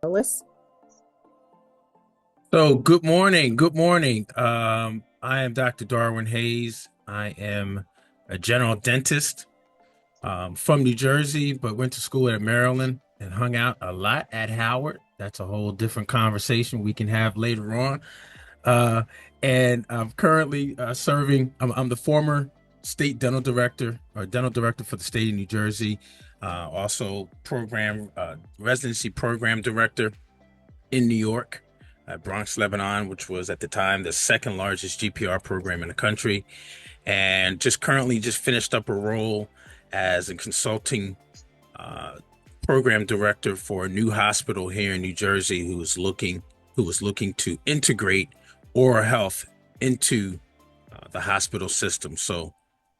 panelists. So, good morning. Good morning. I am Dr. Darwin Hayes. I am a general dentist from New Jersey, but went to school at Maryland and hung out a lot at Howard. That's a whole different conversation we can have later on. Uh, and I'm currently serving, I'm the former state dental director or dental director for the state of New Jersey, also residency program director in New York, Bronx, Lebanon, which was at the time the second largest GPR program in the country, and just finished up a role as a consulting uh, program director for a new hospital here in New Jersey who was looking to integrate oral health into the hospital system. So,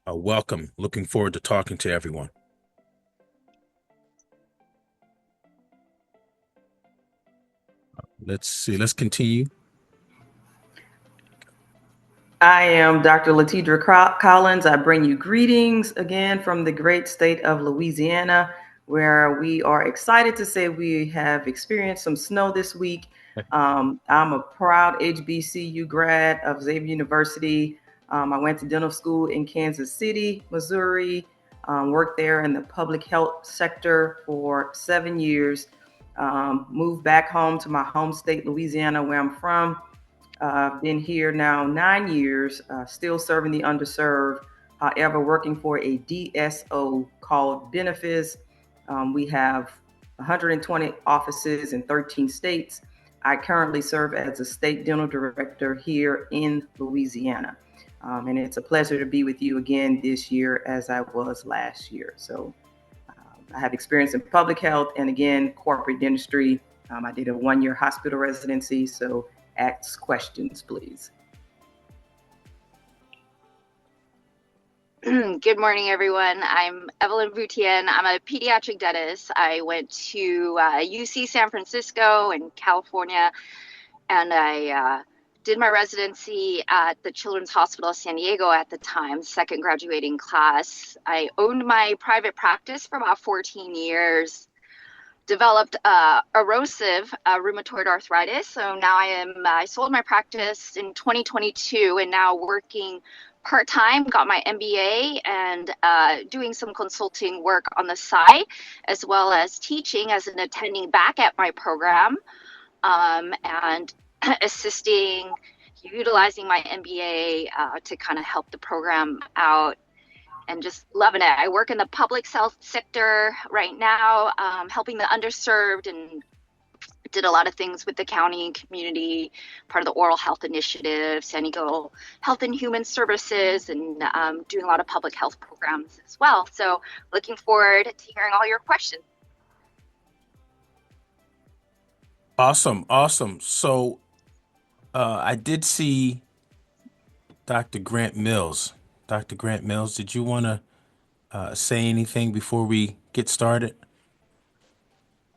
welcome. Looking forward to talking to everyone. Let's see. Let's continue. I am Dr. Latidra Collins. I bring you greetings again from the great state of Louisiana, where we are excited to say we have experienced some snow this week. I'm a proud HBCU grad of Xavier University. I went to dental school in Kansas City, Missouri, worked there in the public health sector for 7 years, moved back home to my home state, Louisiana, where I'm from. Been here now 9 years, still serving the underserved. However, working for a DSO called Benefice. We have 120 offices in 13 states. I currently serve as a state dental director here in Louisiana. And it's a pleasure to be with you again this year as I was last year. So I have experience in public health and again, corporate dentistry. I did a 1-year hospital residency. So ask questions, please. Good morning, everyone. I'm Evelyn Boutien. I'm a pediatric dentist. I went to UC San Francisco in California, and I did my residency at the Children's Hospital of San Diego at the time, second graduating class. I owned my private practice for about 14 years, developed erosive rheumatoid arthritis. So now I sold my practice in 2022 and now working part-time, got my MBA and doing some consulting work on the side, as well as teaching as an attending back at my program, and assisting, utilizing my MBA to kind of help the program out and just loving it. I work in the public health sector right now, helping the underserved, and did a lot of things with the county and community, part of the oral health initiative, San Diego Health and Human Services, and doing a lot of public health programs as well. So looking forward to hearing all your questions. Awesome, awesome. So, I did see Dr. Grant Mills. Dr. Grant Mills, did you want to say anything before we get started?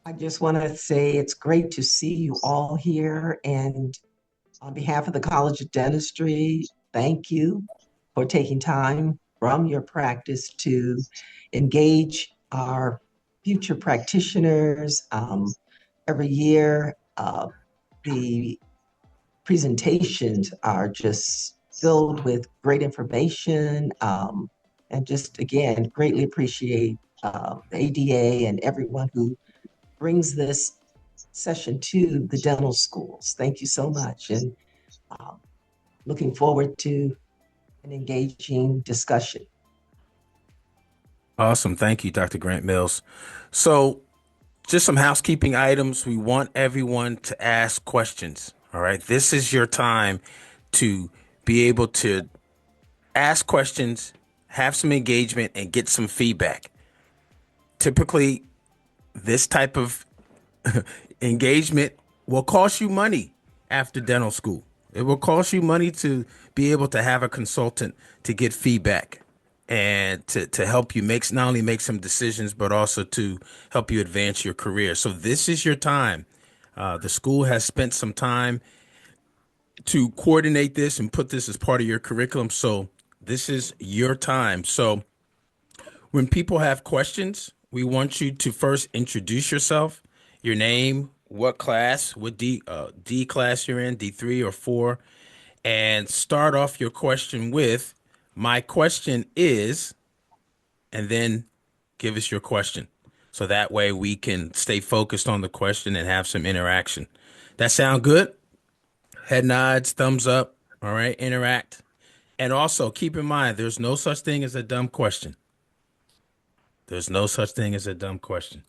I just want to say it's great to see you all here. And on behalf of the College of Dentistry, thank you for taking time from your practice to engage our future practitioners. Every year, the presentations are just filled with great information, and just again, greatly appreciate the ADA and everyone who brings this session to the dental schools. Thank you so much, and looking forward to an engaging discussion. Awesome. Thank you, Dr. Grant Mills. So, just some housekeeping items. We want everyone to ask questions. All right. This is your time to be able to ask questions, have some engagement, and get some feedback. Typically, this type of engagement will cost you money after dental school. It will cost you money to be able to have a consultant to get feedback and to help you not only make some decisions, but also to help you advance your career. So this is your time. The school has spent some time to coordinate this and put this as part of your curriculum. So this is your time. So when people have questions, we want you to first introduce yourself, your name, what class, what D class you're in, D3 or 4, and start off your question with, my question is, and then give us your question. So that way we can stay focused on the question and have some interaction. That sound good? Head nods, thumbs up. All right, interact. And also keep in mind, there's no such thing as a dumb question. There's no such thing as a dumb question.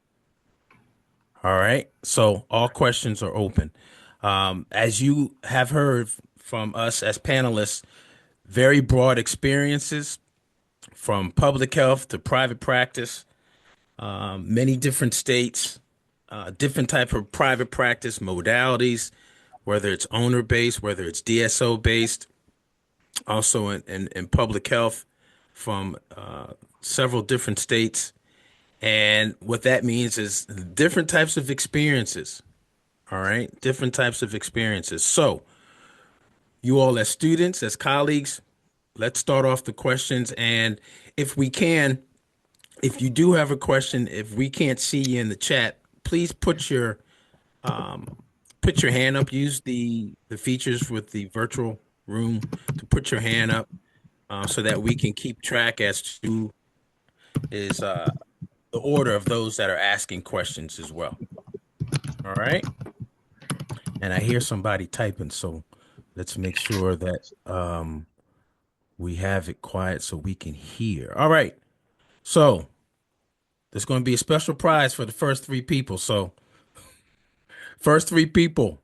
All right. So all questions are open. As you have heard from us as panelists, very broad experiences from public health to private practice, many different states, different type of private practice modalities, whether it's owner based, whether it's DSO based, also in public health from several different states. And what that means is different types of experiences. All right. Different types of experiences. So, you all, as students, as colleagues, let's start off the questions. And if we can, if you do have a question, if we can't see you in the chat, please put your hand up. Use the features with the virtual room to put your hand up so that we can keep track as to is the order of those that are asking questions as well. All right. And I hear somebody typing, so let's make sure that we have it quiet so we can hear. All right. So there's going to be a special prize for the first 3 people. So first 3 people,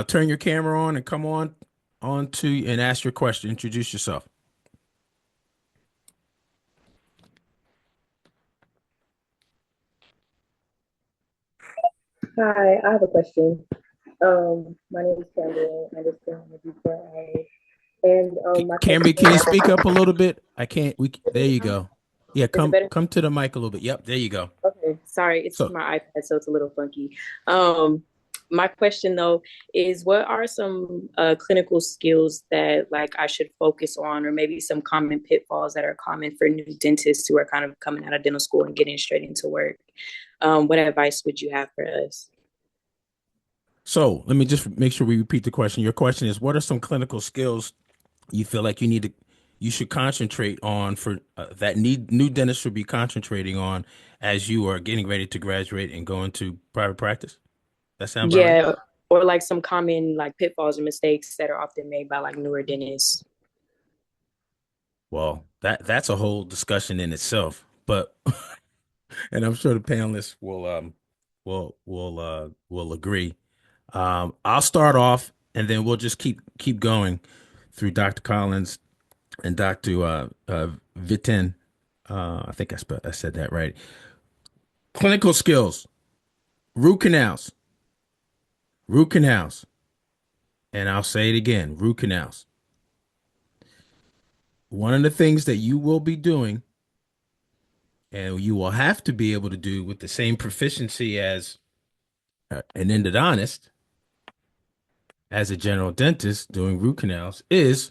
turn your camera on and come on to and ask your question. Introduce yourself. Hi, I have a question. My name is Cameron. I just came before and my Camry, question can you is, speak up a little bit? I can't. There you go. Yeah, is it come better? come to the mic a little bit. Yep, there you go. Okay, sorry, it's So my iPad, so it's a little funky. My question though is, what are some clinical skills that like I should focus on, or maybe some common pitfalls that are common for new dentists who are kind of coming out of dental school and getting straight into work? What advice would you have for us? So let me just make sure we repeat the question. Your question is, what are some clinical skills you feel like you should concentrate on for that need new dentists should be concentrating on as you are getting ready to graduate and go into private practice? That sound about right? Yeah, or like some common like pitfalls or mistakes that are often made by like newer dentists. Well, that's a whole discussion in itself, but and I'm sure the panelists will agree. I'll start off, and then we'll just keep going through Dr. Collins and Dr. Vitin. I think I said that right. Clinical skills, root canals, root canals, and I'll say it again, root canals. One of the things that you will be doing, and you will have to be able to do with the same proficiency as an endodontist, as a general dentist doing root canals, is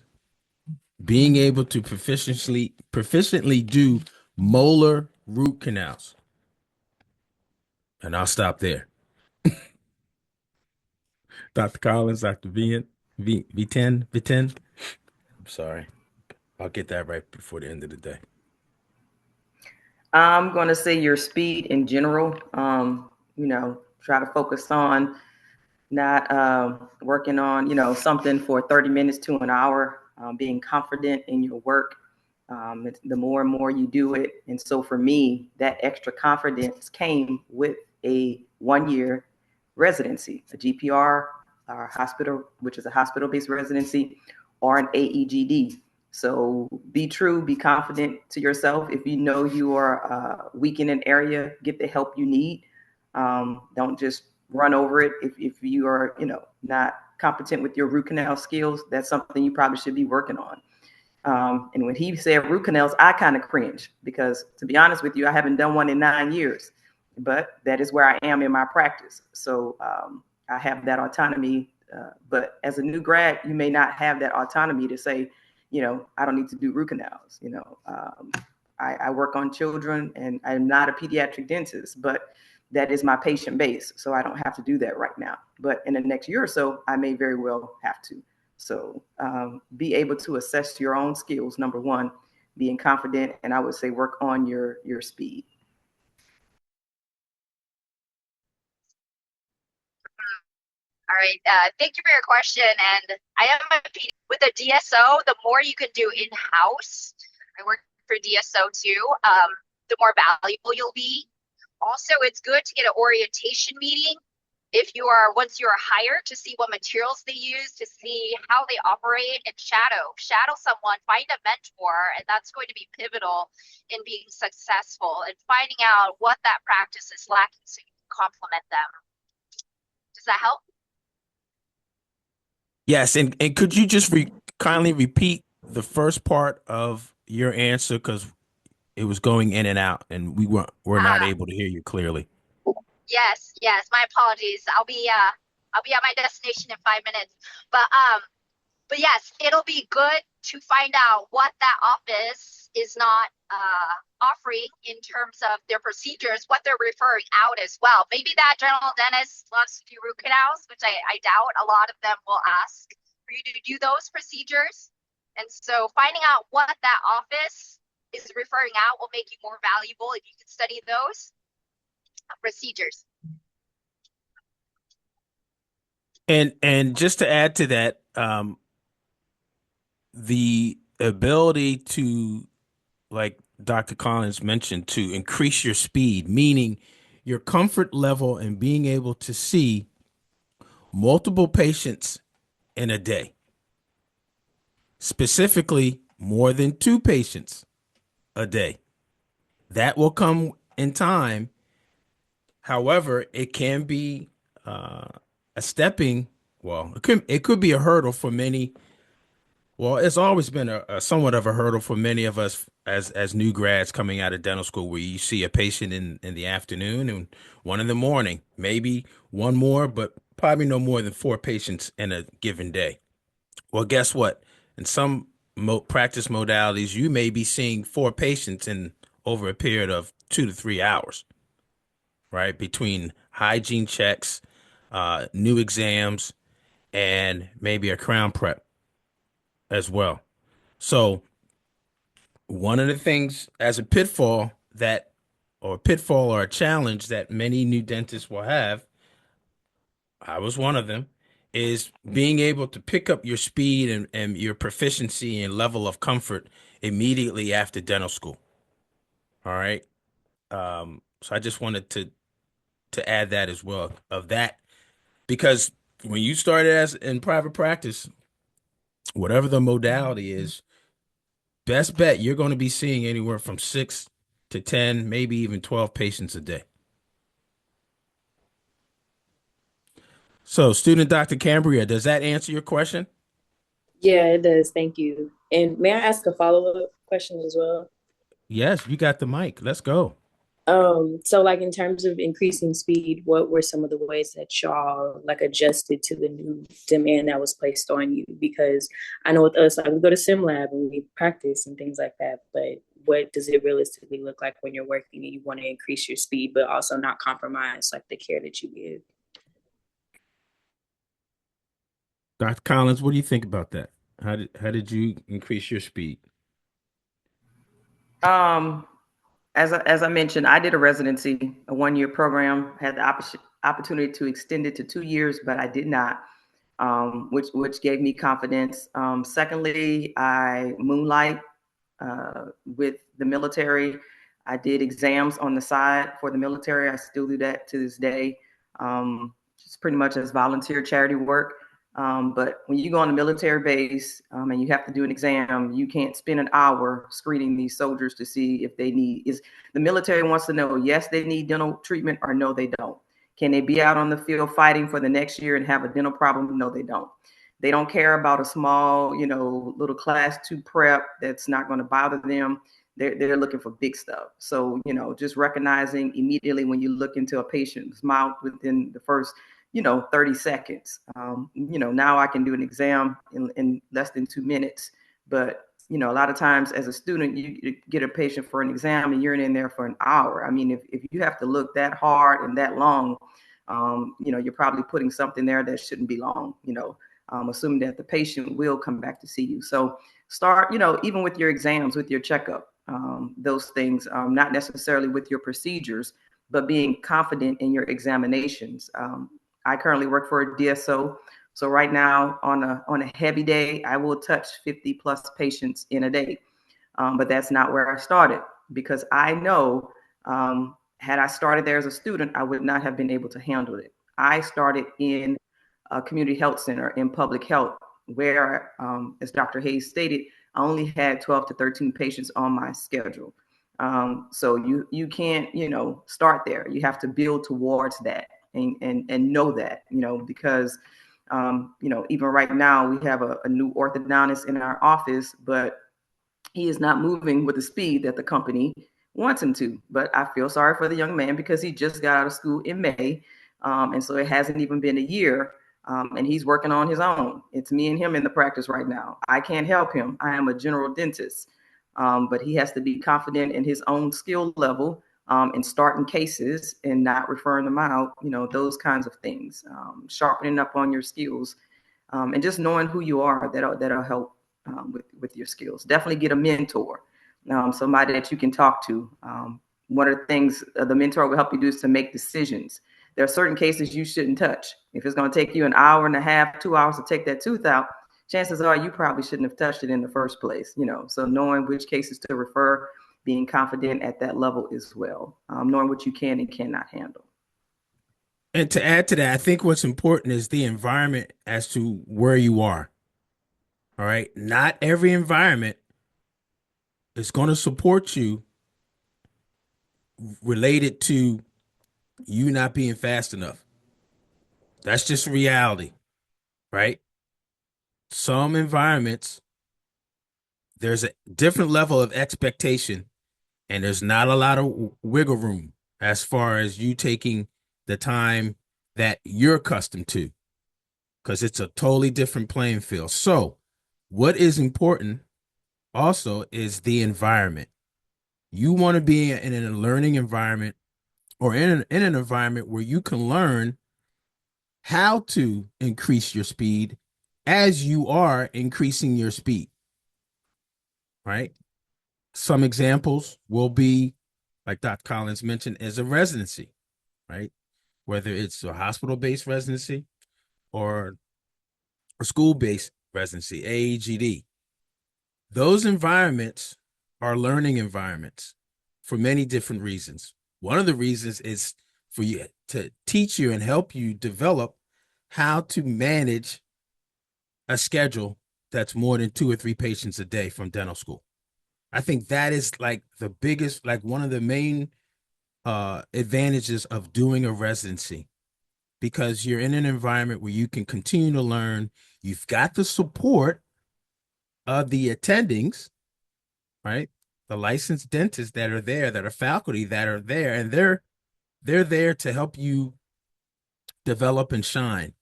being able to proficiently do molar root canals. And I'll stop there. Dr. Collins, Dr. V10. I'm sorry. I'll get that right before the end of the day. I'm going to say your speed in general. Try to focus on not working on, something for 30 minutes to an hour, being confident in your work. The more and more you do it. And so for me, that extra confidence came with a 1-year residency, a GPR, hospital, which is a hospital-based residency, or an AEGD. So be true, be confident to yourself. If you know you are weak in an area, get the help you need. Don't just run over it. If you are, not competent with your root canal skills, that's something you probably should be working on. And when he said root canals, I kind of cringed because, to be honest with you, I haven't done one in 9 years, but that is where I am in my practice. So I have that autonomy. But as a new grad, you may not have that autonomy to say, I don't need to do root canals. I work on children, and I'm not a pediatric dentist, but that is my patient base. So I don't have to do that right now. But in the next year or so, I may very well have to. So be able to assess your own skills, number one, being confident, and I would say work on your speed. All right. Thank you for your question. And I am with a DSO. The more you can do in house, I work for DSO too. The more valuable you'll be. Also, it's good to get an orientation meeting if you are once you are hired to see what materials they use, to see how they operate, and shadow someone, find a mentor, and that's going to be pivotal in being successful and finding out what that practice is lacking so you can complement them. Does that help? Yes, and could you just kindly repeat the first part of your answer, because it was going in and out, and we're not able to hear you clearly. Yes, my apologies. I'll be at my destination in 5 minutes. But yes, it'll be good to find out what that office is not offering in terms of their procedures, what they're referring out as well. Maybe that general dentist loves to do root canals, which I doubt a lot of them will ask for you to do those procedures. And so finding out what that office is referring out will make you more valuable if you can study those procedures. And just to add to that, the ability to, like Dr. Collins mentioned, to increase your speed, meaning your comfort level in being able to see multiple patients in a day, specifically more than 2 patients a day. That will come in time. However, it can be a stepping, well, it could be a hurdle for many. Well, it's always been a somewhat of a hurdle for many of us as new grads coming out of dental school, where you see a patient in the afternoon and one in the morning, maybe one more, but probably no more than 4 patients in a given day. Well, guess what? In some practice modalities, you may be seeing 4 patients in over a period of 2 to 3 hours, right? Between hygiene checks, new exams, and maybe a crown prep as well. So one of the things as a pitfall or a challenge that many new dentists will have, I was one of them, is being able to pick up your speed and your proficiency and level of comfort immediately after dental school. All right. So I just wanted to add that as well, of that, because when you started as in private practice, whatever the modality is, best bet you're going to be seeing anywhere from 6 to 10, maybe even 12 patients a day. So, student Dr. Cambria, does that answer your question? Yeah, it does. Thank you. And may I ask a follow-up question as well? Yes, you got the mic. Let's go. So like in terms of increasing speed, what were some of the ways that y'all like adjusted to the new demand that was placed on you? Because I know with us, like we go to sim lab and we practice and things like that, but what does it realistically look like when you're working and you want to increase your speed, but also not compromise like the care that you give? Dr. Collins, what do you think about that? How did you increase your speed? As I mentioned, I did a residency, a 1-year program, had the opportunity to extend it to 2 years, but I did not, which gave me confidence. Secondly, I moonlight with the military. I did exams on the side for the military. I still do that to this day. Just pretty much as volunteer charity work. But when you go on a military base and you have to do an exam, you can't spend an hour screening these soldiers to see if they need, the military wants to know, yes, they need dental treatment, or no, they don't. Can they be out on the field fighting for the next year and have a dental problem? No, they don't. They don't care about a small, little class 2 prep that's not going to bother them. They're looking for big stuff. So, just recognizing immediately when you look into a patient's mouth within the first 30 seconds. Now I can do an exam in less than 2 minutes, but you know, a lot of times as a student, you get a patient for an exam and you're in there for an hour. I mean, if you have to look that hard and that long, you know, you're probably putting something there that shouldn't be long, you know, assuming that the patient will come back to see you. So start, you know, even with your exams, with your checkup, those things, not necessarily with your procedures, but being confident in your examinations. I currently work for a DSO. So right now on a heavy day, I will touch 50 plus patients in a day. But that's not where I started, because I know had I started there as a student, I would not have been able to handle it. I started in a community health center in public health, where, as Dr. Hayes stated, I only had 12 to 13 patients on my schedule. So you can't, you know, start there. You have to build towards that and know that, you know, because you know, even right now we have a new orthodontist in our office, but he is not moving with the speed that the company wants him to. But I feel sorry for the young man because he just got out of school in May. And so it hasn't even been a year. And he's working on his own. It's me and him in the practice right now. I can't help him. I am a general dentist. But he has to be confident in his own skill level, and starting cases and not referring them out, you know, those kinds of things. Sharpening up on your skills, and just knowing who you are, that'll help with your skills. Definitely get a mentor, somebody that you can talk to. One of the things the mentor will help you do is to make decisions. There are certain cases you shouldn't touch. If it's going to take you an hour and a half, 2 hours to take that tooth out, chances are you probably shouldn't have touched it in the first place. You know, so knowing which cases to refer, being confident at that level as well, knowing what you can and cannot handle. And to add to that, I think what's important is the environment as to where you are. All right. Not every environment is going to support you related to you not being fast enough. That's just reality, right? Some environments, there's a different level of expectation, and there's not a lot of wiggle room as far as you taking the time that you're accustomed to, because it's a totally different playing field. So what is important also is the environment. You want to be in a learning environment, or in an environment where you can learn how to increase your speed as you are increasing your speed, right? Some examples will be, like Dr. Collins mentioned, as a residency, right? Whether it's a hospital-based residency or a school-based residency, AAGD. Those environments are learning environments for many different reasons. One of the reasons is for you to teach you and help you develop how to manage a schedule that's more than 2 or 3 patients a day from dental school. I think that is like the biggest, like one of the main advantages of doing a residency, because you're in an environment where you can continue to learn. You've got the support of the attendings, right? The licensed dentists that are there, that are faculty that are there, and they're there to help you develop and shine.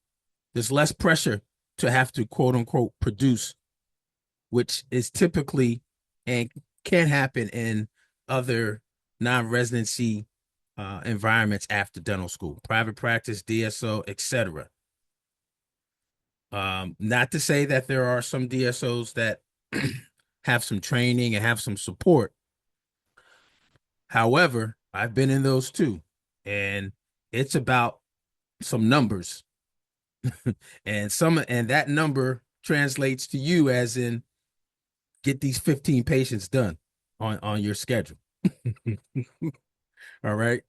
There's less pressure to have to quote unquote produce, which is typically and can happen in other non-residency environments after dental school, private practice, DSO, etc. Not to say that there are some DSOs that have some training and have some support. However, I've been in those too, and it's about some numbers, and that number translates to you as in get these 15 patients done on your schedule. All right.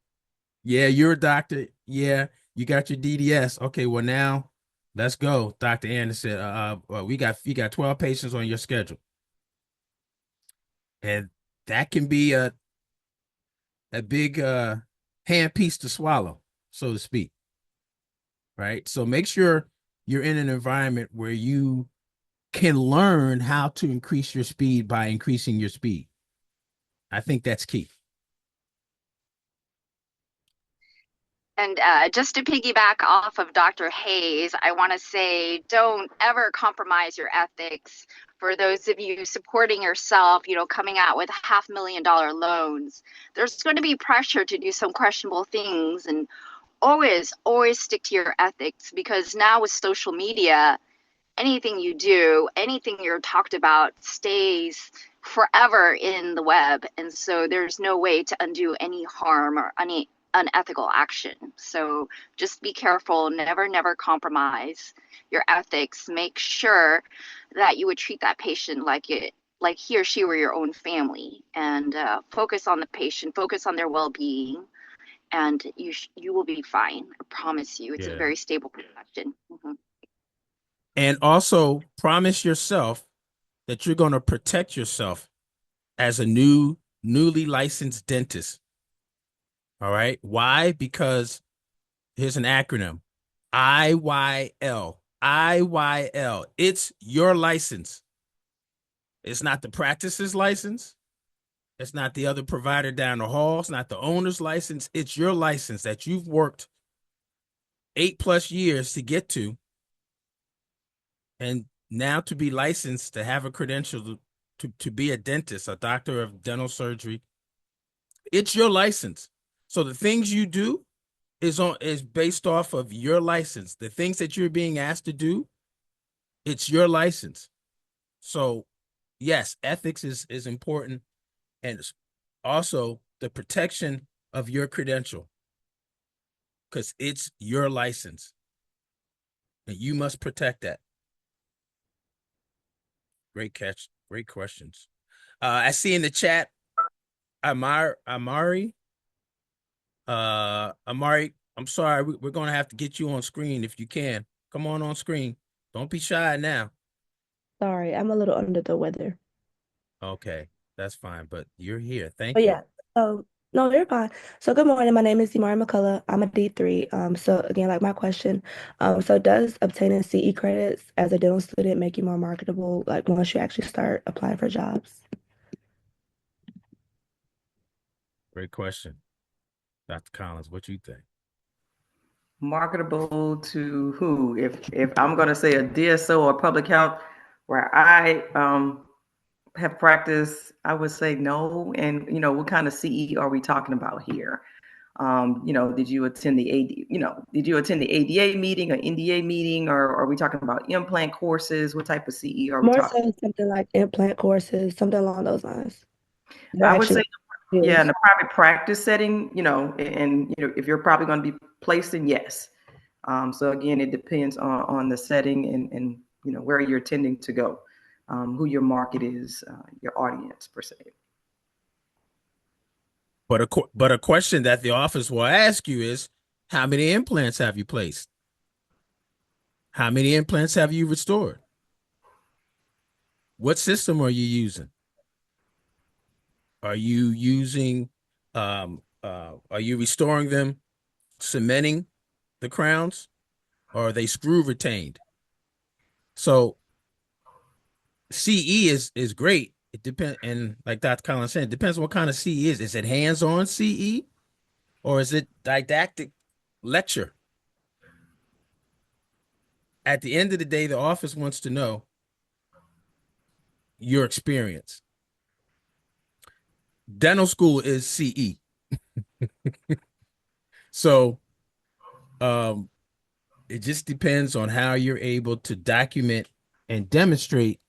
Yeah, you're a doctor. Yeah, you got your DDS. Okay, well now let's go. Dr. Anderson, we got 12 patients on your schedule. And that can be a big hand piece to swallow, so to speak. Right? So make sure you're in an environment where you can learn how to increase your speed by increasing your speed. I think that's key. And just to piggyback off of Dr. Hayes, I want to say don't ever compromise your ethics. For those of you supporting yourself, coming out with $500,000 loans, there's going to be pressure to do some questionable things. And always, always stick to your ethics, because now with social media, anything you do, anything you're talked about stays forever in the web. And so there's no way to undo any harm or any unethical action. So just be careful, never compromise your ethics. Make sure that you would treat that patient like he or she were your own family, and focus on the patient, focus on their well-being, and you will be fine. I promise you. It's a very stable profession. Mm-hmm. And also promise yourself that you're going to protect yourself as a newly licensed dentist. All right. Why? Because here's an acronym. IYL. IYL. It's your license. It's not the practice's license. It's not the other provider down the hall. It's not the owner's license. It's your license that you've worked 8+ years to get to. And now to be licensed, to have a credential to be a dentist, a doctor of dental surgery, it's your license. So the things you do is based off of your license. The things that you're being asked to do, it's your license. So yes, ethics is important, and also the protection of your credential, because it's your license and you must protect that. Great catch. Great questions. I see in the chat, Amari, I'm sorry. We're going to have to get you on screen if you can. Come on screen. Don't be shy now. Sorry, I'm a little under the weather. Okay, that's fine, but you're here. Thank But you. yeah, no, you're fine. So good morning. My name is Imari McCullough. I'm a D3. So again, like my question, so does obtaining CE credits as a dental student make you more marketable, like once you actually start applying for jobs? Great question. Dr. Collins, what you think? Marketable to who? If I'm going to say a DSO or public health, where I have practiced, I would say no. And what kind of CE are we talking about here? Did you attend the ADA meeting or NDA meeting, or are we talking about implant courses? What type of CE are we More talking? so something like implant courses, something along those lines. I would say, yeah, in a private practice setting, and if you're probably going to be placed in, yes. So again, it depends on the setting and where you're tending to go, who your market is, your audience per se. But a question that the office will ask you is, how many implants have you placed? How many implants have you restored? What system are you using? Are you using, are you restoring them, cementing the crowns, or are they screw retained? So CE is great. It depends, and like Dr. Collins said, it depends on what kind of CE is. Is it hands-on CE, or is it didactic lecture? At the end of the day, the office wants to know your experience. Dental school is CE. So it just depends on how you're able to document and demonstrate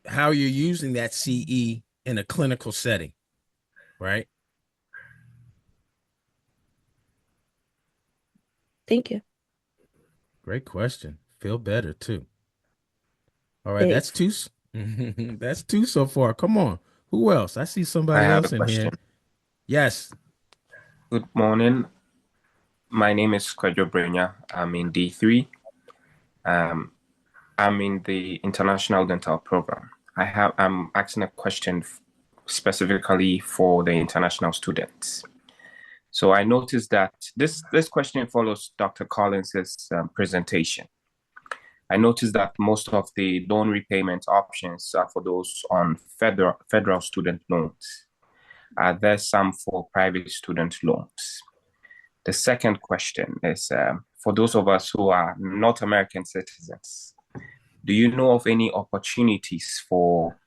how you're using that CE in a clinical setting, right? Thank you. Great question. Feel better too. All right, Thanks. that's two. That's two so far. Come on. Who else? I see somebody I have else a in here. question. Yes. Good morning. My name is Kwadwo Brenya. I'm in D3. I'm in the International Dental Program. I'm asking a question specifically for the international students. So I noticed that this question follows Dr. Collins's presentation. I noticed that most of the loan repayment options are for those on federal student loans. There's some for private student loans. The second question is for those of us who are not American citizens, do you know of any opportunities for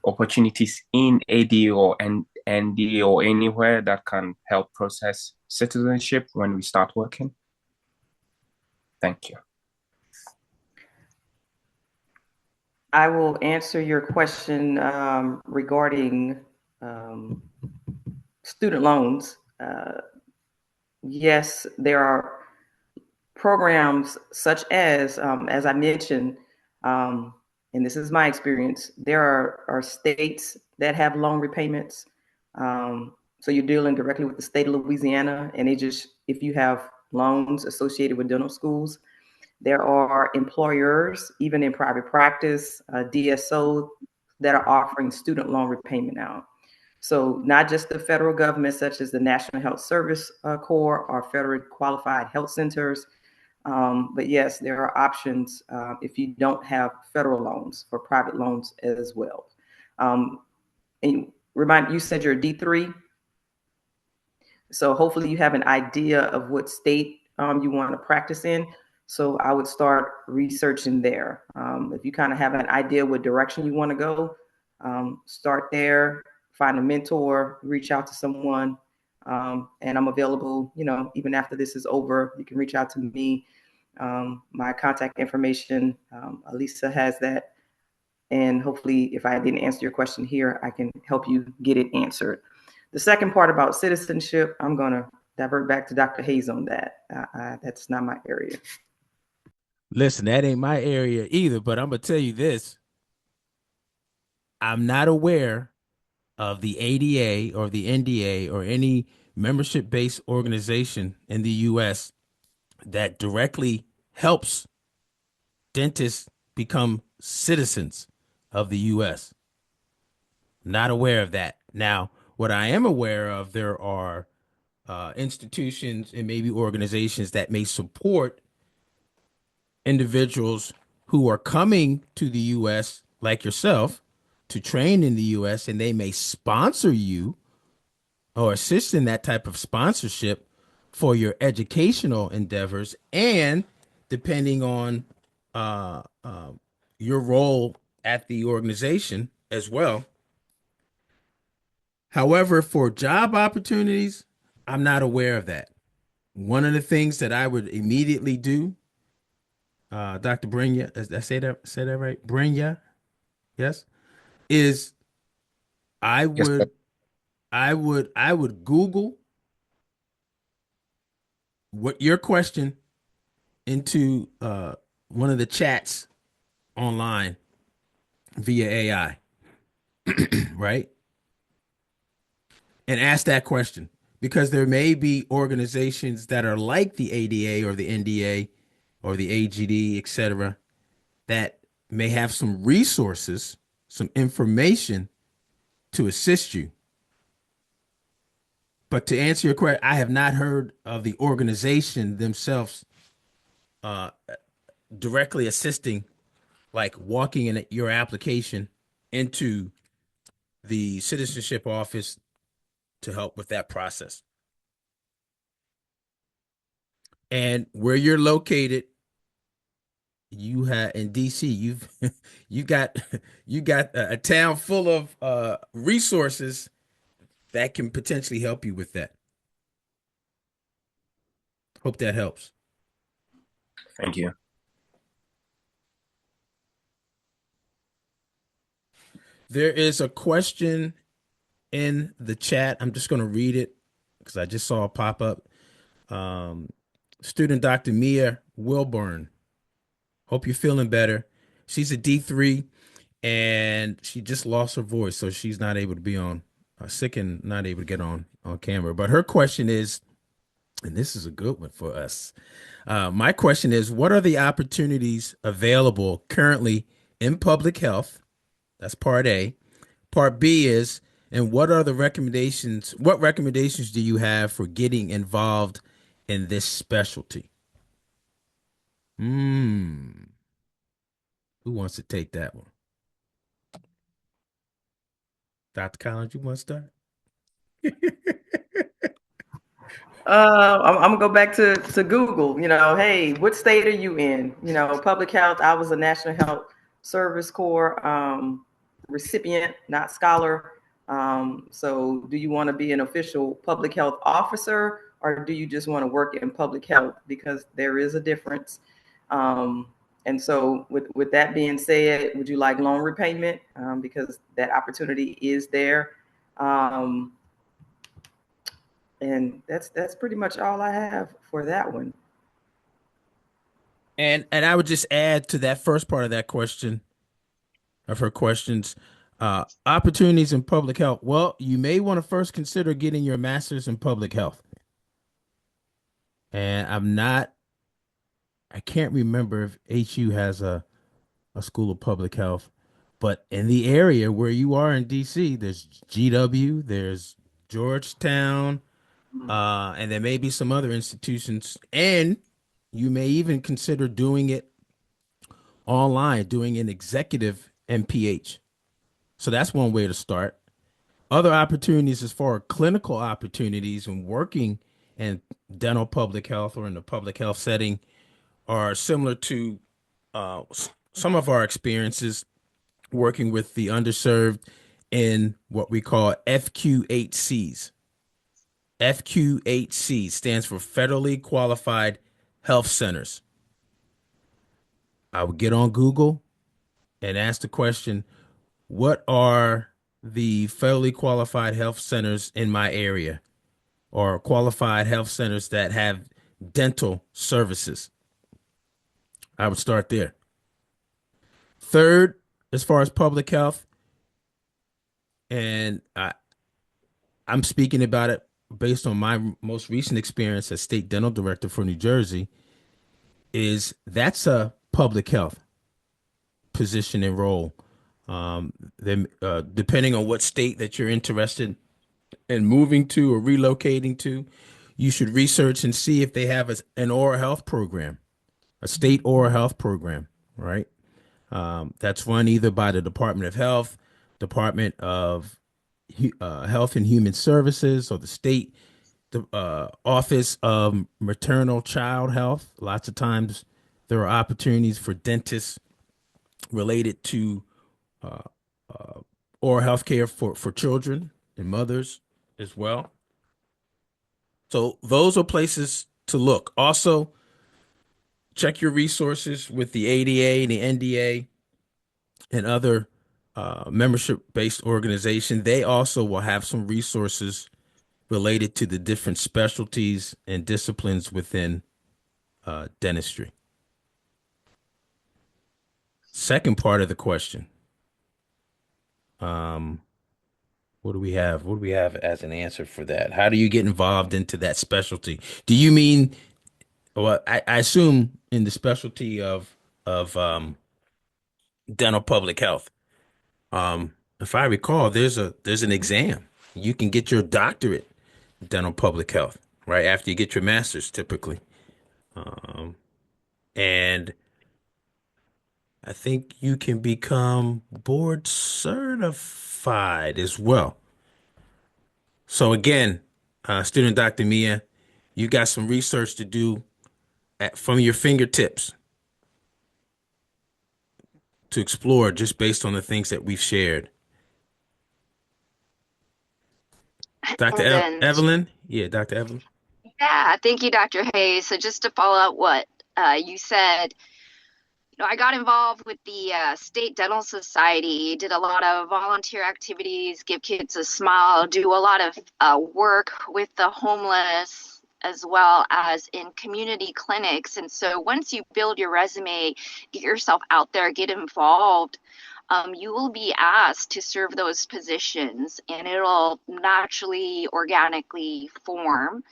opportunities in ADA or NDA or anywhere that can help process citizenship when we start working? Thank you. I will answer your question regarding student loans. Yes, there are programs such as I mentioned, and this is my experience, there are states that have loan repayments. So you're dealing directly with the state of Louisiana, and if you have loans associated with dental schools, there are employers, even in private practice, DSO, that are offering student loan repayment now. So not just the federal government, such as the National Health Service Corps or federal qualified health centers, but yes, there are options if you don't have federal loans for private loans as well. And you said you're a D3, so hopefully you have an idea of what state you want to practice in. So I would start researching there. If you kind of have an idea what direction you want to go, start there, find a mentor, reach out to someone. And I'm available, even after this is over, you can reach out to me. My contact information, Alisa has that. And hopefully, if I didn't answer your question here, I can help you get it answered. The second part about citizenship, I'm going to divert back to Dr. Hayes on that. That's not my area. Listen, that ain't my area either, but I'm going to tell you this. I'm not aware of the ADA or the NDA or any membership-based organization in the U.S. that directly helps dentists become citizens of the U.S. Not aware of that. Now, what I am aware of, there are institutions and maybe organizations that may support individuals who are coming to the U.S. like yourself to train in the U.S., and they may sponsor you or assist in that type of sponsorship for your educational endeavors, and depending on your role at the organization as well. However, for job opportunities, I'm not aware of that. One of the things that I would immediately do, Dr. Brenya, did I say that right? Brenya, yes, is I Yes, would I would Google what your question into one of the chats online via AI, right? And ask that question, because there may be organizations that are like the ADA or the NDA or the AGD, etc., that may have some resources, some information to assist you. But to answer your question, I have not heard of the organization themselves directly assisting, like walking in your application into the citizenship office to help with that process. And where you're located, you have in DC, you got you got a town full of resources that can potentially help you with that. Hope that helps. thank you. There is a question in the chat. I'm just going to read it because I just saw a pop up. Student Dr. Mia Wilburn. Hope you're feeling better. She's a D3 and she just lost her voice, so she's not able to be on sick and not able to get on camera. But her question is, and this is a good one for us. My question is, what are the opportunities available currently in public health? That's part A. Part B is, and what are the recommendations? What recommendations do you have for getting involved in this specialty? Who wants to take that one? Dr. Collins, you want to start? I'm gonna go back to Google. Hey, what state are you in? Public health. I was a National Health Service Corps recipient, not scholar. So, do you want to be an official public health officer, or do you just want to work in public health? Because there is a difference. And so, with that being said, would you like loan repayment? Because that opportunity is there. And that's pretty much all I have for that one. And I would just add to that first part of that question, of her questions, opportunities in public health. Well, you may want to first consider getting your master's in public health. And I can't remember if HU has a school of public health, but in the area where you are in DC, there's GW, there's Georgetown, and there may be some other institutions, and you may even consider doing it online, doing an executive MPH. So that's one way to start. Other opportunities as far as clinical opportunities and working in dental public health or in the public health setting are similar to some of our experiences working with the underserved in what we call FQHCs. FQHC stands for Federally Qualified Health Centers. I would get on Google and ask the question, what are the federally qualified health centers in my area, or qualified health centers that have dental services? I would start there. Third, as far as public health, and I'm speaking about it based on my most recent experience as state dental director for New Jersey, is that's a public health position and role. Then, depending on what state that you're interested in moving to or relocating to, you should research and see if they have an oral health program, a state oral health program, right? That's run either by the Department of Health, Department of Health and Human Services, or the state Office of Maternal Child Health. Lots of times there are opportunities for dentists related to oral health care for children and mothers as well. So those are places to look. Also, check your resources with the ADA, the NDA, and other membership-based organization. They also will have some resources related to the different specialties and disciplines within dentistry. Second part of the question. What do we have? What do we have as an answer for that? How do you get involved into that specialty? Do you mean, well, I assume in the specialty of dental public health. If I recall, there's an exam. You can get your doctorate in dental public health right after you get your master's, typically. And I think you can become board certified as well. So again, student Dr. Mia, you got some research to do from your fingertips to explore just based on the things that we've shared. Dr. Evelyn? Yeah, Dr. Evelyn. Yeah, thank you, Dr. Hayes. So just to follow up what you said, I got involved with the State Dental Society, did a lot of volunteer activities, give kids a smile, do a lot of work with the homeless, as well as in community clinics. And so once you build your resume, get yourself out there, get involved, you will be asked to serve those positions, and it'll naturally, organically form.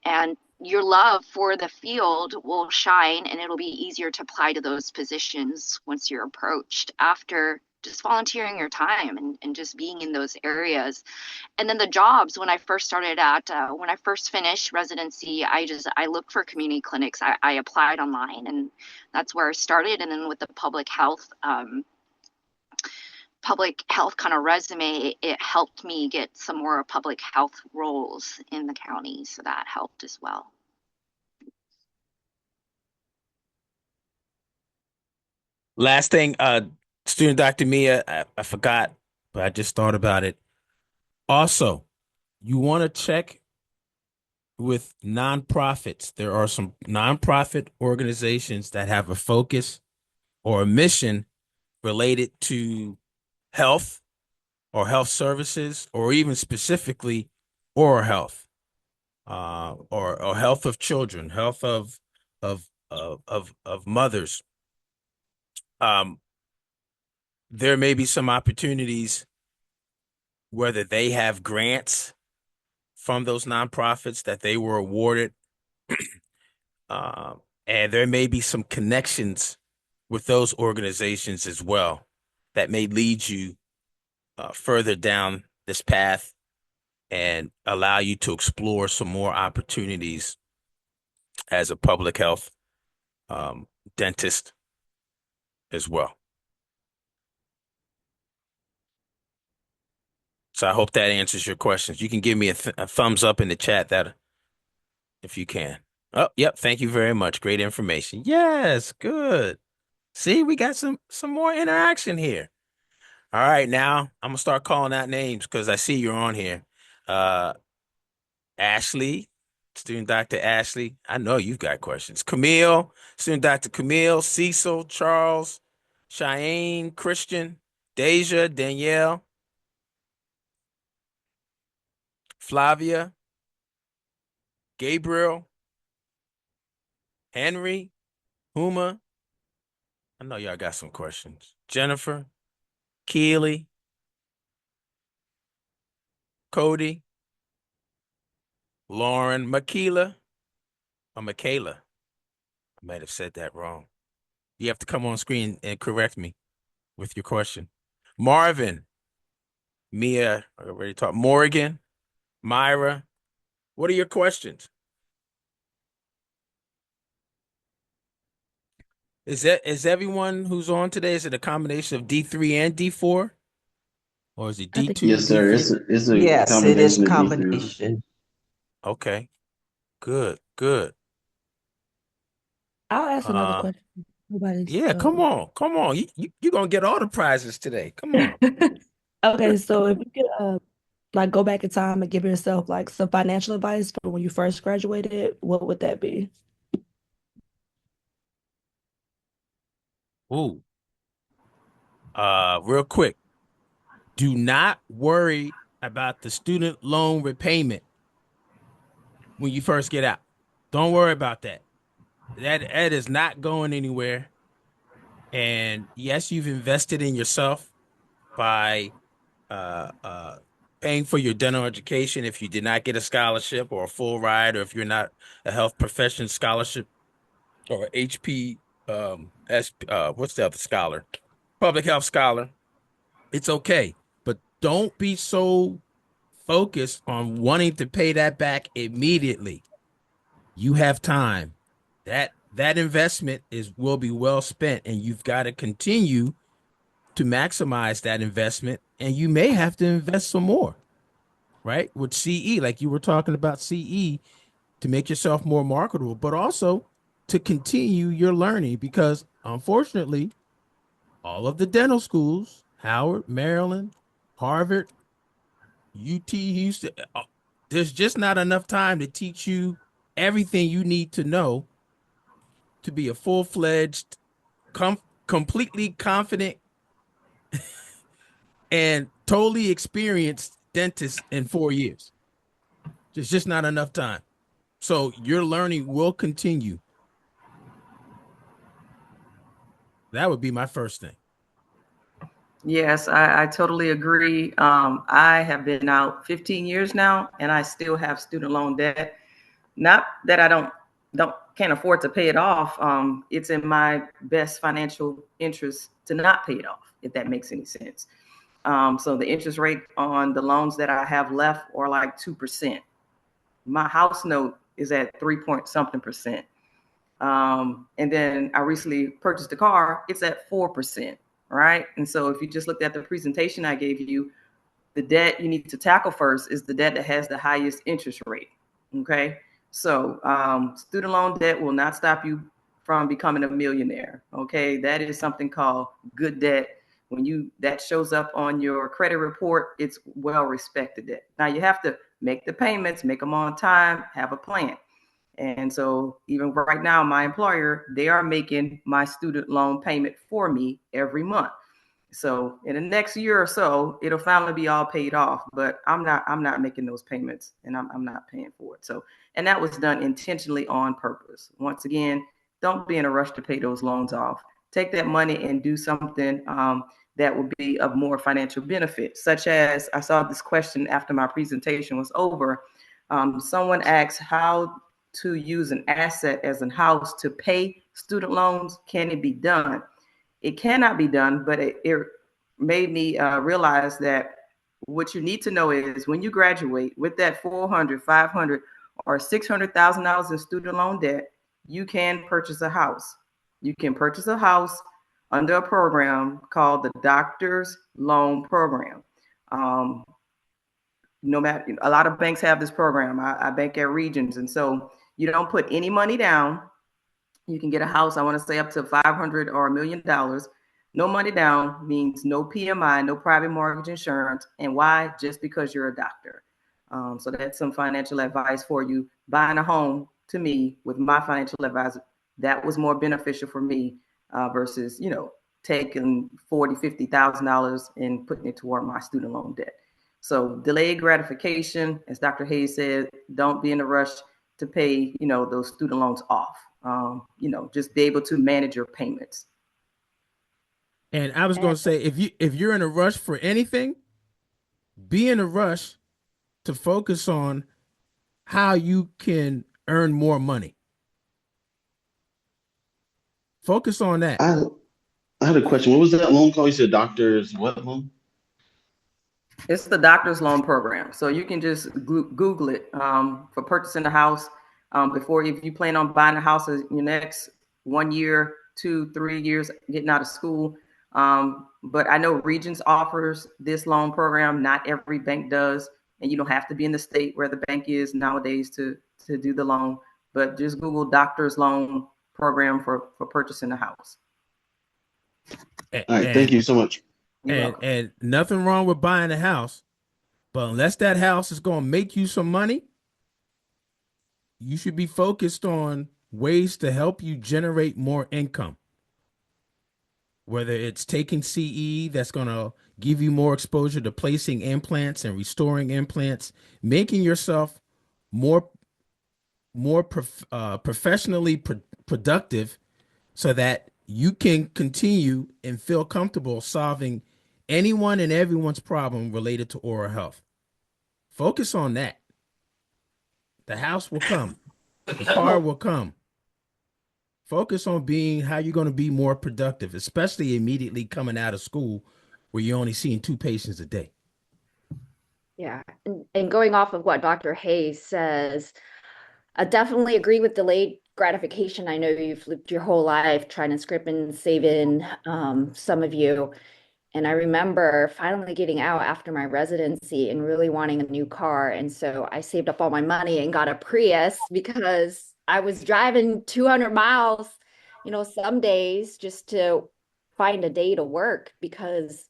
And your love for the field will shine, and it'll be easier to apply to those positions once you're approached after just volunteering your time and just being in those areas. And then the jobs, when I first started when I first finished residency, I looked for community clinics. I applied online, and that's where I started. And then with the public health public health kind of resume, it helped me get some more public health roles in the county. So that helped as well. Last thing, student Dr. Mia, I forgot, but I just thought about it. Also, you want to check with nonprofits. There are some nonprofit organizations that have a focus or a mission related to health or health services, or even specifically oral health, or health of children, health of mothers. There may be some opportunities, whether they have grants from those nonprofits that they were awarded, and there may be some connections with those organizations as well that may lead you further down this path and allow you to explore some more opportunities as a public health dentist as well. So I hope that answers your questions. You can give me a thumbs up in the chat that if you can. Oh, yep. Thank you very much. Great information. Yes, good. See, we got some more interaction here. All right, now I'm gonna start calling out names because I see you're on here. Ashley, student Dr. Ashley. I know you've got questions. Camille, student Dr. Camille, Cecil, Charles, Cheyenne, Christian, Deja, Danielle, Flavia, Gabriel, Henry, Huma. I know y'all got some questions. Jennifer, Keely, Cody, Lauren, Michaela, or Michaela. I might have said that wrong. You have to come on screen and correct me with your question. Marvin, Mia, I already talked. Morgan, Myra, what are your questions? Is everyone who's on today, is it a combination of D3 and D4? Or is it D2? Yes, sir. It's a Yes, it is a combination of combination. Okay, good, good. I'll ask another question. Nobody's Yeah, come on. You're gonna get all the prizes today. Come on. Okay, so if you could like go back in time and give yourself like some financial advice for when you first graduated, what would that be? Ooh. Real quick. Do not worry about the student loan repayment when you first get out. Don't worry about that. That is not going anywhere. And yes, you've invested in yourself by paying for your dental education if you did not get a scholarship or a full ride, or if you're not a health profession scholarship or HP what's the other scholar? Public health scholar. It's okay. But don't be so focused on wanting to pay that back immediately. You have time. That investment will be well spent, and you've got to continue to maximize that investment, and you may have to invest some more, right? With CE, like you were talking about CE, to make yourself more marketable, but also to continue your learning, because unfortunately, all of the dental schools, Howard, Maryland, Harvard, UT, Houston, there's just not enough time to teach you everything you need to know to be a full-fledged, completely confident and totally experienced dentist in 4 years. There's just not enough time. So your learning will continue. That would be my first thing. Yes, I totally agree. I have been out 15 years now, and I still have student loan debt. Not that I can't afford to pay it off. It's in my best financial interest to not pay it off, if that makes any sense. So the interest rate on the loans that I have left are like 2%. My house note is at 3-point-something%. And then I recently purchased a car. It's at 4%. right? And so if you just looked at the presentation I gave you, the debt you need to tackle first is the debt that has the highest interest rate. Okay. So student loan debt will not stop you from becoming a millionaire. Okay. That is something called good debt. When that shows up on your credit report, it's well respected debt. Now you have to make the payments, make them on time, have a plan. And so even right now, my employer, they are making my student loan payment for me every month. So in the next year or so, it'll finally be all paid off, but I'm not making those payments, and I'm not paying for it. So, and that was done intentionally on purpose. Once again, don't be in a rush to pay those loans off. Take that money and do something that will be of more financial benefit, such as I saw this question after my presentation was over. Someone asked how to use an asset as a house to pay student loans. Can it be done? It cannot be done, but it made me realize that what you need to know is when you graduate with that 400, 500, or $600,000 in student loan debt, you can purchase a house. You can purchase a house under a program called the Doctor's Loan Program. No matter, a lot of banks have this program. I bank at Regions, and so you don't put any money down. You can get a house, I want to say up to 500 or $1 million. No money down means no PMI, no private mortgage insurance. And why? Just because you're a doctor. So that's some financial advice for you. Buying a home, to me, with my financial advisor, that was more beneficial for me versus, taking $40,000, $50,000 and putting it toward my student loan debt. So delayed gratification, as Dr. Hayes said, don't be in a rush to pay, those student loans off. Just be able to manage your payments. And I was going to say, if you're in a rush for anything, be in a rush to focus on how you can earn more money. Focus on that. I had a question. What was that loan called? You said doctor's what loan? It's the Doctor's Loan Program. So you can just Google it for purchasing a house. If you plan on buying a house in your next 1 year, 2, 3 years, getting out of school. But I know Regions offers this loan program. Not every bank does. And you don't have to be in the state where the bank is nowadays to do the loan. But just Google Doctor's Loan Program for purchasing a house. All right. Thank you so much. And nothing wrong with buying a house, but unless that house is going to make you some money, you should be focused on ways to help you generate more income. Whether it's taking CE, that's going to give you more exposure to placing implants and restoring implants, making yourself more professionally productive so that you can continue and feel comfortable solving anyone and everyone's problem related to oral health. Focus on that. The house will come. The car will come. Focus on how you're going to be more productive, especially immediately coming out of school where you're only seeing 2 patients a day. Yeah. And going off of what Dr. Hayes says, I definitely agree with delayed gratification. I know you've lived your whole life trying to script and save in, some of you. And I remember finally getting out after my residency and really wanting a new car. And so I saved up all my money and got a Prius because I was driving 200 miles, some days just to find a day to work. Because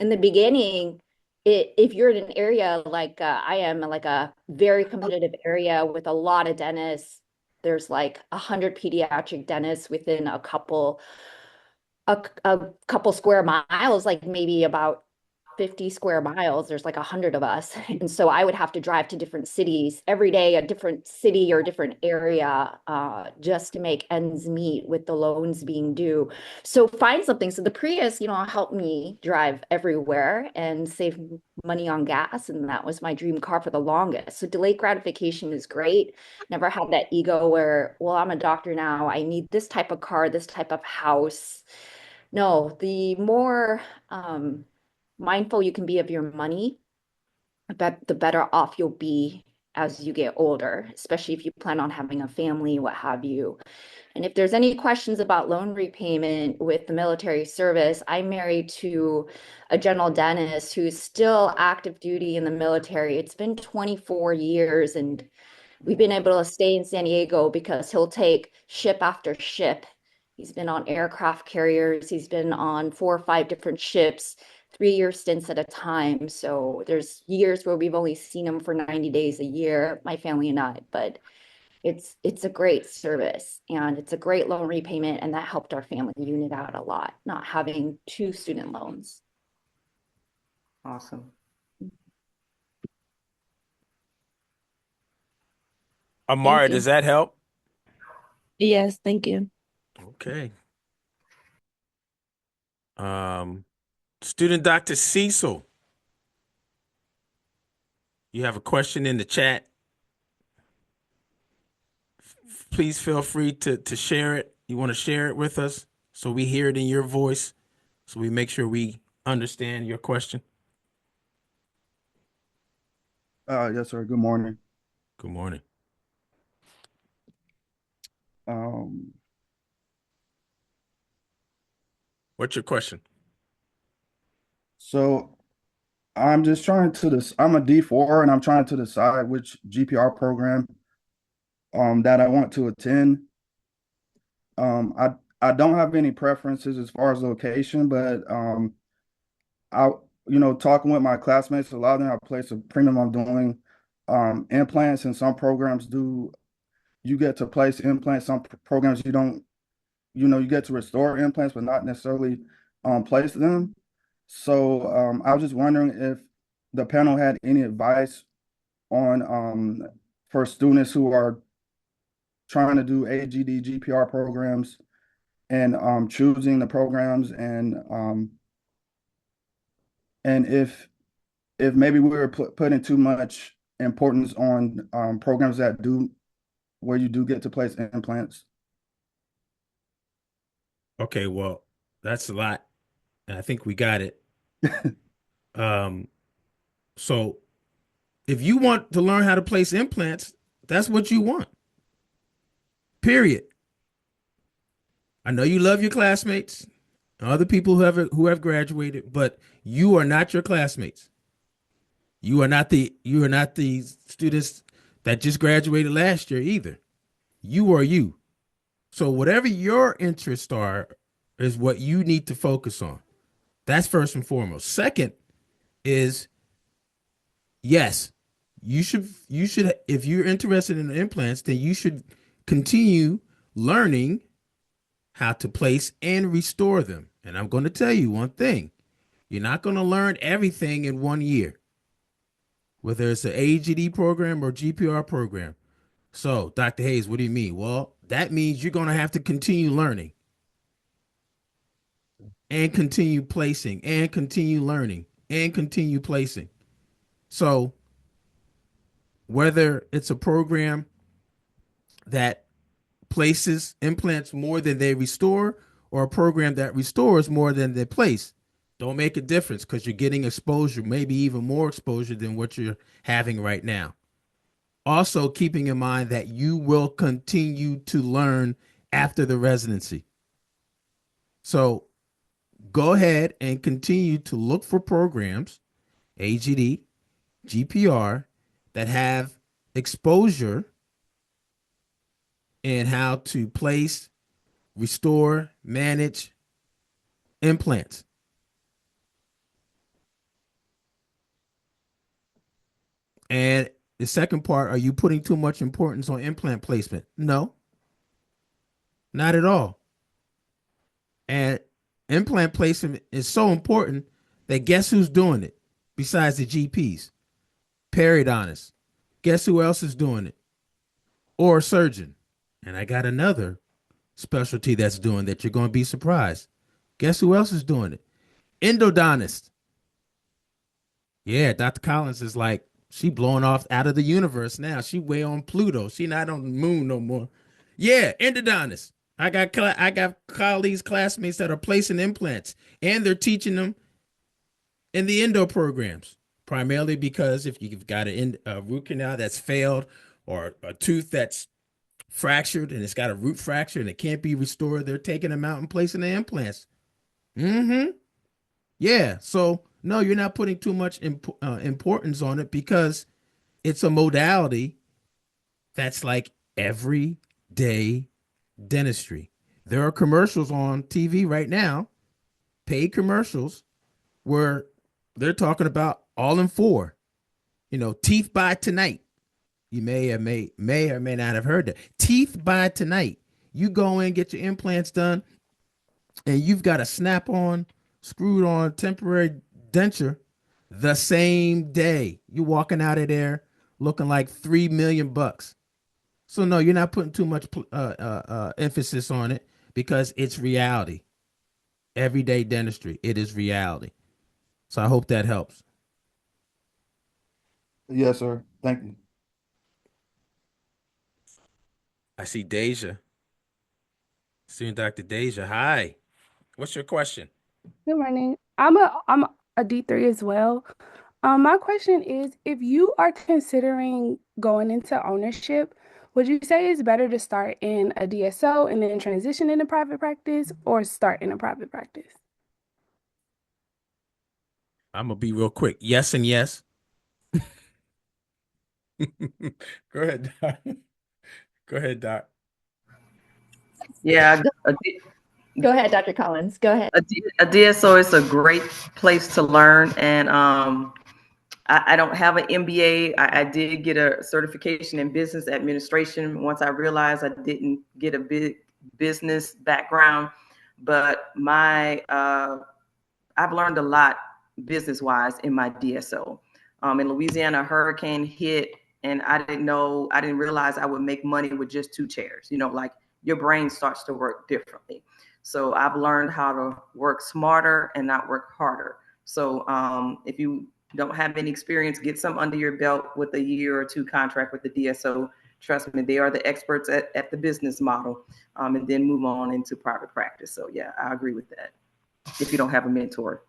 in the beginning, if you're in an area like I am, like a very competitive area with a lot of dentists, there's like 100 pediatric dentists within a couple square miles, like maybe about 50 square miles, there's like 100 of us. And so I would have to drive to different cities every day, a different city or different area, just to make ends meet with the loans being due. So find something. So the Prius, helped me drive everywhere and save money on gas. And that was my dream car for the longest. So delayed gratification is great. Never had that ego where, well, I'm a doctor now, I need this type of car, this type of house. No, the more mindful you can be of your money, the better off you'll be as you get older, especially if you plan on having a family, what have you. And if there's any questions about loan repayment with the military service, I'm married to a general dentist who's still active duty in the military. It's been 24 years, and we've been able to stay in San Diego because he'll take ship after ship. He's been on aircraft carriers. He's been on 4 or 5 different ships, 3-year stints at a time. So there's years where we've only seen him for 90 days a year, my family and I, but it's a great service and it's a great loan repayment, and that helped our family unit out a lot, not having 2 student loans. Awesome. Amara, does that help? Yes, thank you. Okay. Student Dr. Cecil, you have a question in the chat. Please feel free to share it. You want to share it with us so we hear it in your voice, so we make sure we understand your question. Yes, sir. Good morning. Good morning. What's your question? So I'm just trying to I'm a D4 and I'm trying to decide which GPR program that I want to attend. I don't have any preferences as far as location, but I talking with my classmates, a lot of them have placed a premium on doing implants, and some programs you get to place implants, some programs you don't, you get to restore implants but not necessarily place them. So I was just wondering if the panel had any advice on for students who are trying to do AGD GPR programs and choosing the programs, and if maybe we were putting too much importance on programs that do where you do get to place implants. Okay, well, that's a lot, and I think we got it. So if you want to learn how to place implants, that's what you want. Period. I know you love your classmates, other people who have graduated, but you are not your classmates. You are not the students that just graduated last year either. You are you. So whatever your interests are is what you need to focus on. That's first and foremost. Second is, yes, you should if you're interested in implants, then you should continue learning how to place and restore them. And I'm going to tell you one thing. You're not going to learn everything in 1 year, whether it's an AGD program or GPR program. So, Dr. Hayes, what do you mean? Well, that means you're going to have to continue learning and continue placing and continue learning and continue placing. So, whether it's a program that places implants more than they restore or a program that restores more than they place, don't make a difference, because you're getting exposure, maybe even more exposure than what you're having right now. Also, keeping in mind that you will continue to learn after the residency. So go ahead and continue to look for programs, AGD, GPR, that have exposure in how to place, restore, manage implants. And the second part, are you putting too much importance on implant placement? No, not at all. And implant placement is so important that guess who's doing it besides the GPs? Periodontists. Guess who else is doing it? Or a surgeon. And I got another specialty that's doing that. You're going to be surprised. Guess who else is doing it? Endodontist. Yeah, Dr. Collins is like, she blowing off out of the universe now. She way on Pluto. She not on the moon no more. Yeah, endodontist. I got colleagues, classmates that are placing implants, and they're teaching them in the endo programs. primarily because if you've got a root canal that's failed or a tooth that's fractured and it's got a root fracture and it can't be restored, they're taking them out and placing the implants. Mm-hmm. Yeah. So no, you're not putting too much importance on it because it's a modality that's like everyday dentistry. There are commercials on TV right now, paid commercials, where they're talking about all in four, teeth by tonight. You may or may not have heard that. Teeth by tonight. You go in, get your implants done, and you've got a snap-on, screwed-on temporary denture the same day. You're walking out of there looking like $3 million. So no, you're not putting too much emphasis on it because it's reality. Everyday dentistry, it is reality. So I hope that helps. Yes, sir. Thank you. I see Deja. Student Dr. Deja. Hi. What's your question? Good morning. I'm a D3 as well. My question is, if you are considering going into ownership, would you say it's better to start in a DSO and then transition into private practice or start in a private practice? I'm gonna be real quick. Yes and yes. Go ahead, Doc. Go ahead, Doc. Yeah, Go ahead, Dr. Collins. Go ahead. a DSO is a great place to learn, and I don't have an MBA. I did get a certification in business administration once I realized I didn't get a big business background, but I've learned a lot business wise in my DSO. In Louisiana, a hurricane hit, and I didn't realize I would make money with just 2 chairs. Like your brain starts to work differently. So I've learned how to work smarter and not work harder. So if you don't have any experience, get some under your belt with a year or 2 contract with the DSO. Trust me, they are the experts at the business model, and then move on into private practice. So yeah, I agree with that. If you don't have a mentor.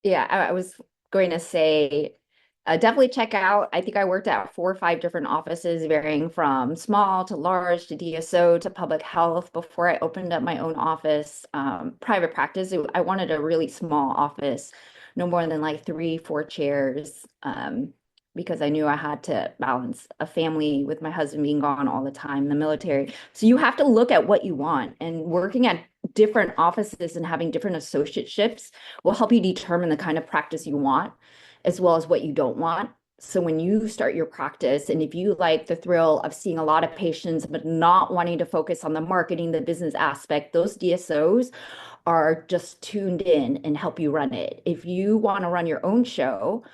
Yeah, I was going to say, definitely check out. I think I worked at 4 or 5 different offices, varying from small to large to DSO to public health before I opened up my own office. Private practice, I wanted a really small office, no more than like 3, 4 chairs, because I knew I had to balance a family with my husband being gone all the time in the military. So you have to look at what you want, and working at different offices and having different associateships will help you determine the kind of practice you want, as well as what you don't want. So when you start your practice, and if you like the thrill of seeing a lot of patients, but not wanting to focus on the marketing, the business aspect, those DSOs are just tuned in and help you run it. If you want to run your own show,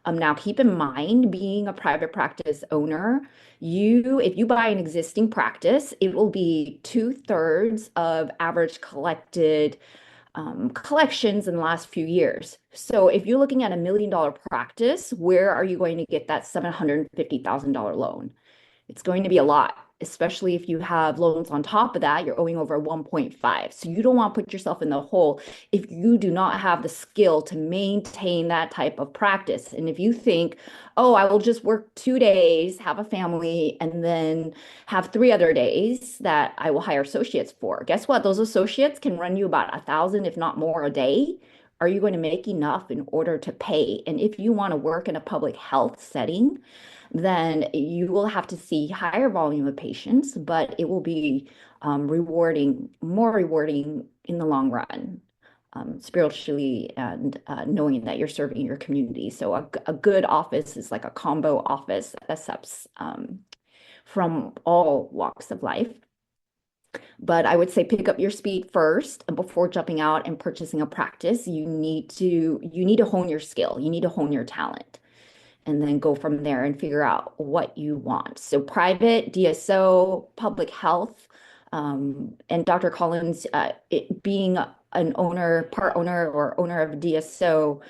now keep in mind, being a private practice owner, if you buy an existing practice, it will be 2/3 of average collections in the last few years. So if you're looking at $1 million practice, where are you going to get that $750,000 loan? It's going to be a lot, especially if you have loans on top of that, you're owing over 1.5. So you don't want to put yourself in the hole if you do not have the skill to maintain that type of practice. And if you think, oh, I will just work 2 days, have a family, and then have 3 other days that I will hire associates for. Guess what? Those associates can run you about 1,000, if not more, a day. Are you going to make enough in order to pay? And if you want to work in a public health setting, then you will have to see higher volume of patients, but it will be more rewarding in the long run, spiritually, and knowing that you're serving your community. So a good office is like a combo office that accepts from all walks of life. But I would say pick up your speed first, and before jumping out and purchasing a practice, you need to hone your skill. You need to hone your talent, and then go from there and figure out what you want. So private, DSO, public health, and Dr. Collins, being an owner, part owner, or owner of DSO,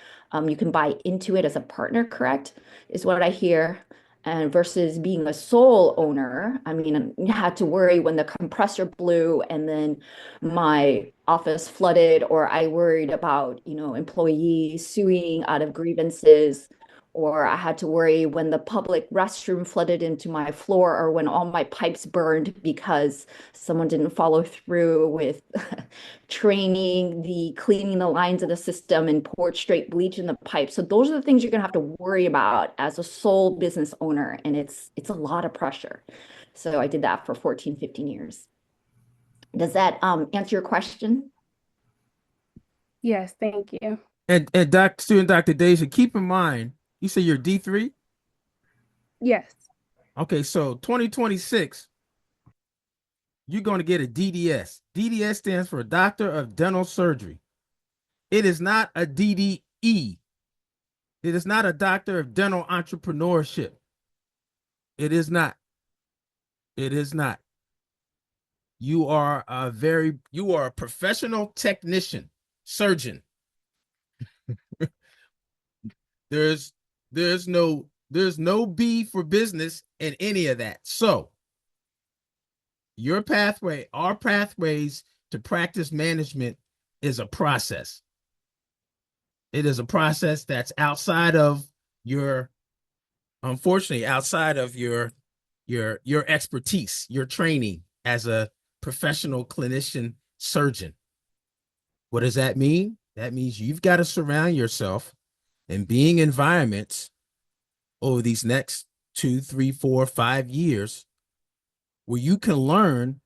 you can buy into it as a partner, correct? Is what I hear. And versus being a sole owner, I mean, I had to worry when the compressor blew and then my office flooded, or I worried about, employees suing out of grievances, or I had to worry when the public restroom flooded into my floor, or when all my pipes burned because someone didn't follow through with cleaning the lines of the system and poured straight bleach in the pipe. So those are the things you're gonna have to worry about as a sole business owner, and it's a lot of pressure. So I did that for 14, 15 years. Does that answer your question? Yes, thank you. And student Dr. Deja, keep in mind, you say you're D3? Yes. Okay, so 2026, you're going to get a DDS. DDS stands for Doctor of Dental Surgery. It is not a DDE. It is not a Doctor of Dental Entrepreneurship. It is not. It is not. You are a professional technician, surgeon. There's no B for business in any of that. So our pathways to practice management is a process. It is a process that's unfortunately, outside of your expertise, your training as a professional clinician surgeon. What does that mean? That means you've got to surround yourself in being environments over these next 2, 3, 4, 5 years where you can learn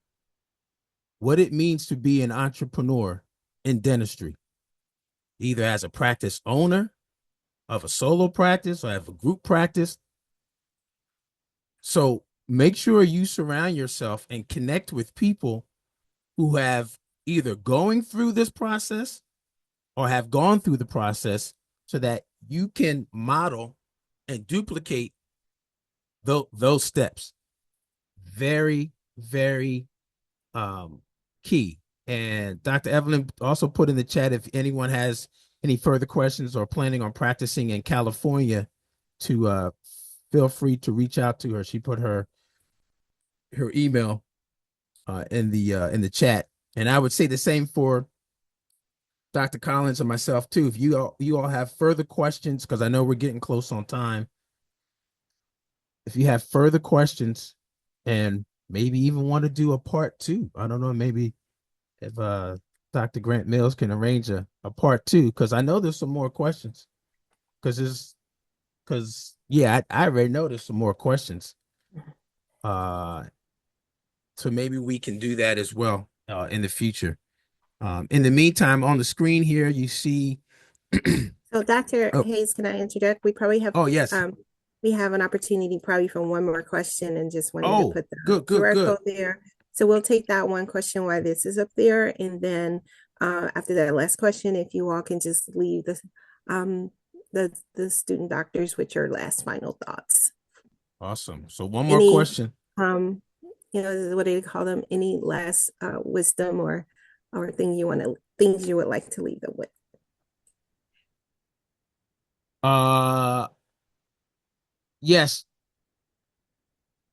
what it means to be an entrepreneur in dentistry, either as a practice owner of a solo practice or have a group practice. So make sure you surround yourself and connect with people who have either going through this process or have gone through the process so that you can model and duplicate those steps. Very, very key. And Dr. Evelyn also put in the chat if anyone has any further questions or planning on practicing in California to feel free to reach out to her. She put her email in the chat. And I would say the same for Dr. Collins and myself too. If you all have further questions, because I know we're getting close on time. If you have further questions and maybe even want to do a part 2, I don't know, maybe if Dr. Grant Mills can arrange a part 2, because I know there's some more questions. Because I already know there's some more questions. So maybe we can do that as well in the future. In the meantime, on the screen here, you see. So Dr. Hayes, can I interject? We probably have yes. We have an opportunity probably for one more question, and just wanted to put the QR code there. So we'll take that one question while this is up there, and then after that last question, if you all can just leave the student doctors with your last final thoughts. Awesome. So one more question. What do they call them? Any last wisdom or things you would like to leave them with? Yes.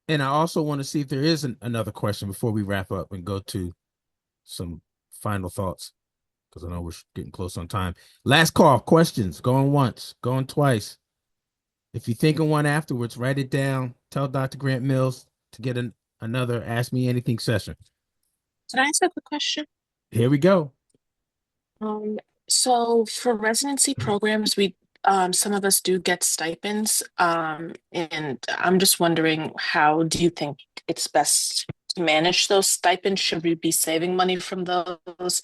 And I also want to see if there is another question before we wrap up and go to some final thoughts, because I know we're getting close on time. Last call, questions, going once, going twice. If you think of one afterwards, write it down. Tell Dr. Grant Mills to get another Ask Me Anything session. Can I ask a quick question? Here we go. So for residency programs, some of us do get stipends, and I'm just wondering, how do you think it's best to manage those stipends? Should we be saving money from those?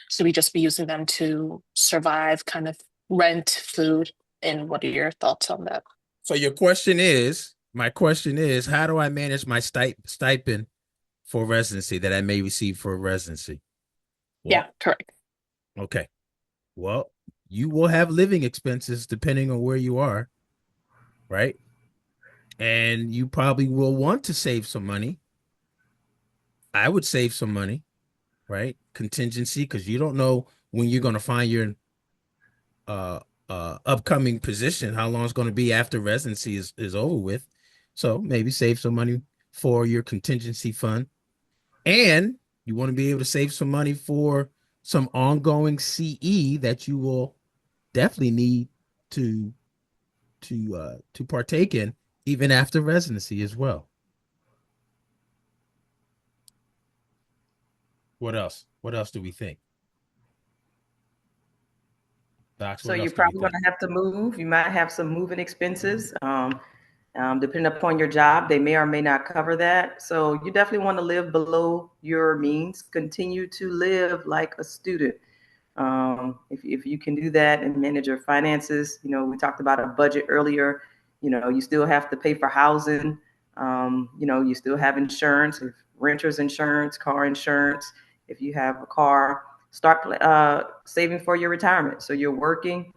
Should we just be using them to survive, kind of rent, food? And what are your thoughts on that? So my question is, how do I manage my stipend for residency that I may receive for residency? Yeah, correct. Okay. Well, you will have living expenses depending on where you are, right? And you probably will want to save some money. I would save some money, right? Contingency, because you don't know when you're going to find your upcoming position, how long it's going to be after residency is over with. So maybe save some money for your contingency fund. And you want to be able to save some money for some ongoing CE that you will definitely need to partake in even after residency as well. What else? What else do we think? Docs, So what you're else do we probably think? going to have to move. You might have some moving expenses. Depending upon your job, they may or may not cover that. So you definitely want to live below your means. Continue to live like a student. If you can do that and manage your finances, we talked about a budget earlier. You still have to pay for housing. You still have insurance, if renter's insurance, car insurance. If you have a car, start saving for your retirement. So you're working.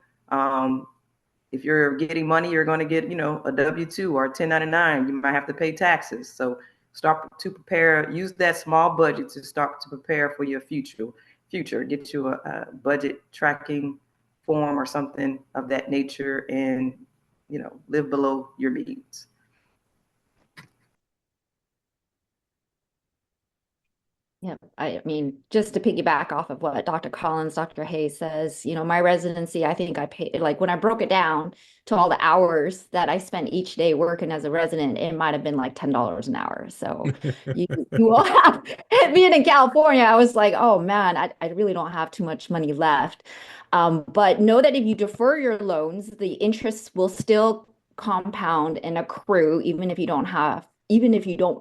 If you're getting money, you're going to get, a W-2 or a 1099. You might have to pay taxes. So start to prepare, use that small budget to start to prepare for your future. Get you a budget tracking form or something of that nature and, live below your means. Yeah, I mean, just to piggyback off of what Dr. Collins, Dr. Hayes says, my residency, I think I paid, like when I broke it down to all the hours that I spent each day working as a resident, it might have been like $10 an hour. So you will have, being in California, I was like, oh man, I really don't have too much money left. But know that if you defer your loans, the interest will still compound and accrue, even if you don't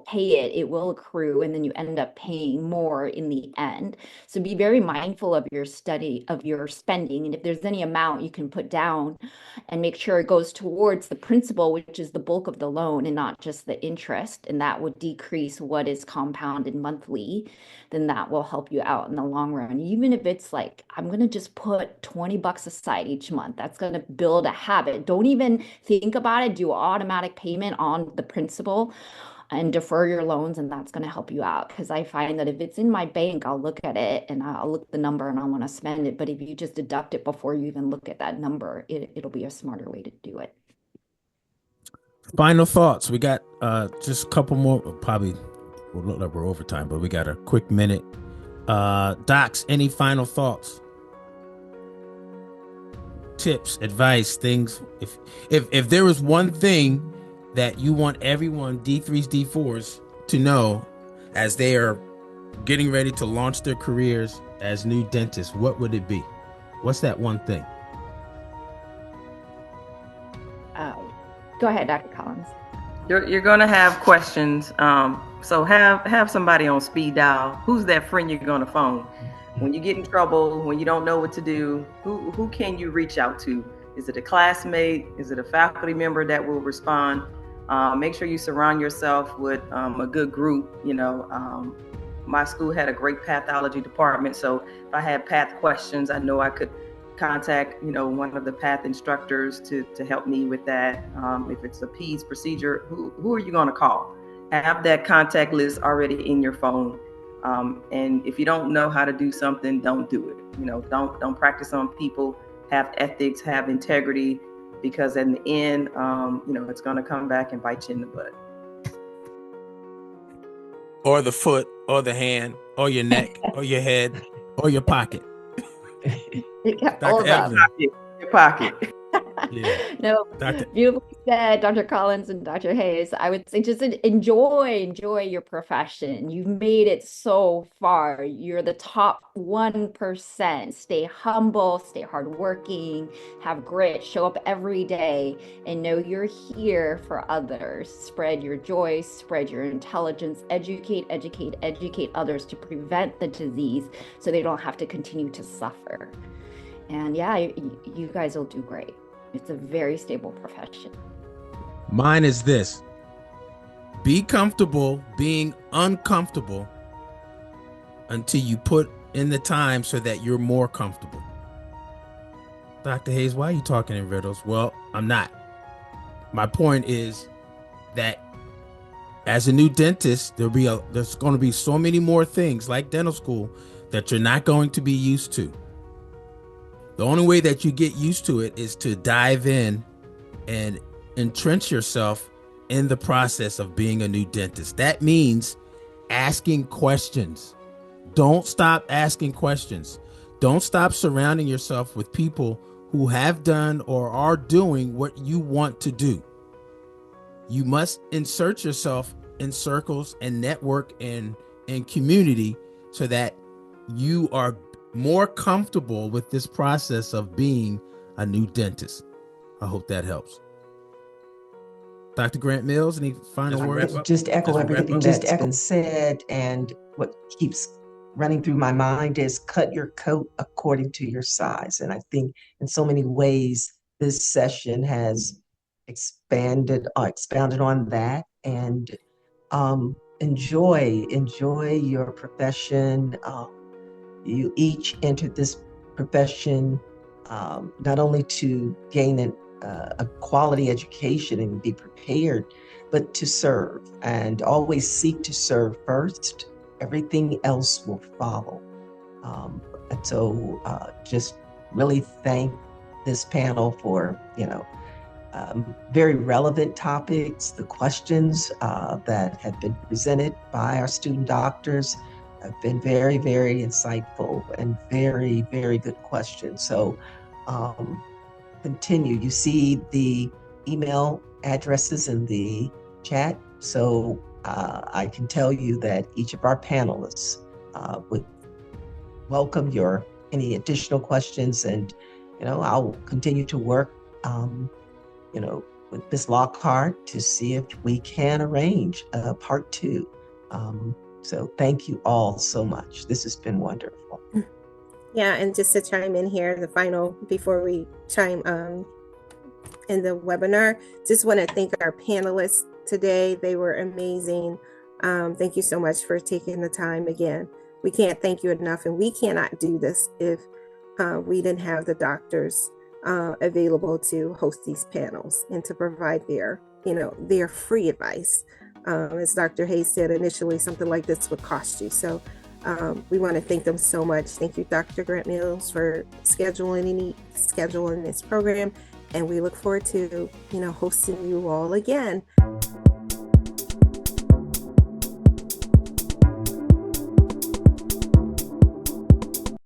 pay it, it will accrue, and then you end up paying more in the end. So be very mindful of your spending. And if there's any amount you can put down and make sure it goes towards the principal, which is the bulk of the loan and not just the interest, and that would decrease what is compounded monthly, then that will help you out in the long run. Even if it's like, I'm going to just put $20 aside each month, that's going to build a habit. Don't even think about it. Do automatic payment on the principal and defer your loans, and that's going to help you out. Because I find that if it's in my bank, I'll look at it and I'll look at the number and I want to spend it. But if you just deduct it before you even look at that number, it'll be a smarter way to do it. Final thoughts. We got just a couple more. Probably will look like we're over time, but we got a quick minute. Docs, any final thoughts? Tips, advice, things. If there was one thing that you want everyone, D3s, D4s, to know as they are getting ready to launch their careers as new dentists, what would it be? What's that one thing? Go ahead, Dr. Collins. You're going to have questions. So have somebody on speed dial. Who's that friend you're going to phone? When you get in trouble, when you don't know what to do, who can you reach out to? Is it a classmate? Is it a faculty member that will respond? Make sure you surround yourself with a good group. My school had a great pathology department. So if I had path questions, I know I could contact, one of the path instructors to help me with that. If it's a PEDS procedure, who are you going to call? Have that contact list already in your phone. And if you don't know how to do something, don't do it. Don't practice on people. Have ethics, have integrity, because in the end, it's going to come back and bite you in the butt. Or the foot, or the hand, or your neck, or your head, or your pocket. All of that. Your pocket. Yeah. No, beautifully said, Dr. Collins and Dr. Hayes. I would say just enjoy your profession. You've made it so far. You're the top 1%. Stay humble, stay hardworking, have grit, show up every day, and know you're here for others. Spread your joy, spread your intelligence, educate others to prevent the disease so they don't have to continue to suffer. And yeah, you guys will do great. It's a very stable profession. Mine is this: be comfortable being uncomfortable until you put in the time so that you're more comfortable. Dr. Hayes, why are you talking in riddles? Well, I'm not. My point is that as a new dentist, there's going to be so many more things like dental school that you're not going to be used to. The only way that you get used to it is to dive in and entrench yourself in the process of being a new dentist. That means asking questions. Don't stop asking questions. Don't stop surrounding yourself with people who have done or are doing what you want to do. You must insert yourself in circles and network and community so that you are more comfortable with this process of being a new dentist. I hope that helps. Dr. Grant Mills, any final words? Just echo everything that's been said, and what keeps running through my mind is cut your coat according to your size. And I think in so many ways, this session has expounded on that. And enjoy your profession. You each entered this profession not only to gain a quality education and be prepared, but to serve, and always seek to serve first. Everything else will follow. And so just really thank this panel for, very relevant topics. The questions that have been presented by our student doctors have been very, very insightful and very, very good questions. So continue. You see the email addresses in the chat. So I can tell you that each of our panelists would welcome any additional questions, and I'll continue to work with Ms. Lockhart to see if we can arrange a part 2. So thank you all so much. This has been wonderful. Yeah, and just to chime in here, the final, before we chime in the webinar, just want to thank our panelists today. They were amazing. Thank you so much for taking the time again. We can't thank you enough, and we cannot do this if we didn't have the doctors available to host these panels and to provide their free advice. As Dr. Hayes said, initially something like this would cost you. So we want to thank them so much. Thank you, Dr. Grant Mills, for scheduling this program. And we look forward to, hosting you all again.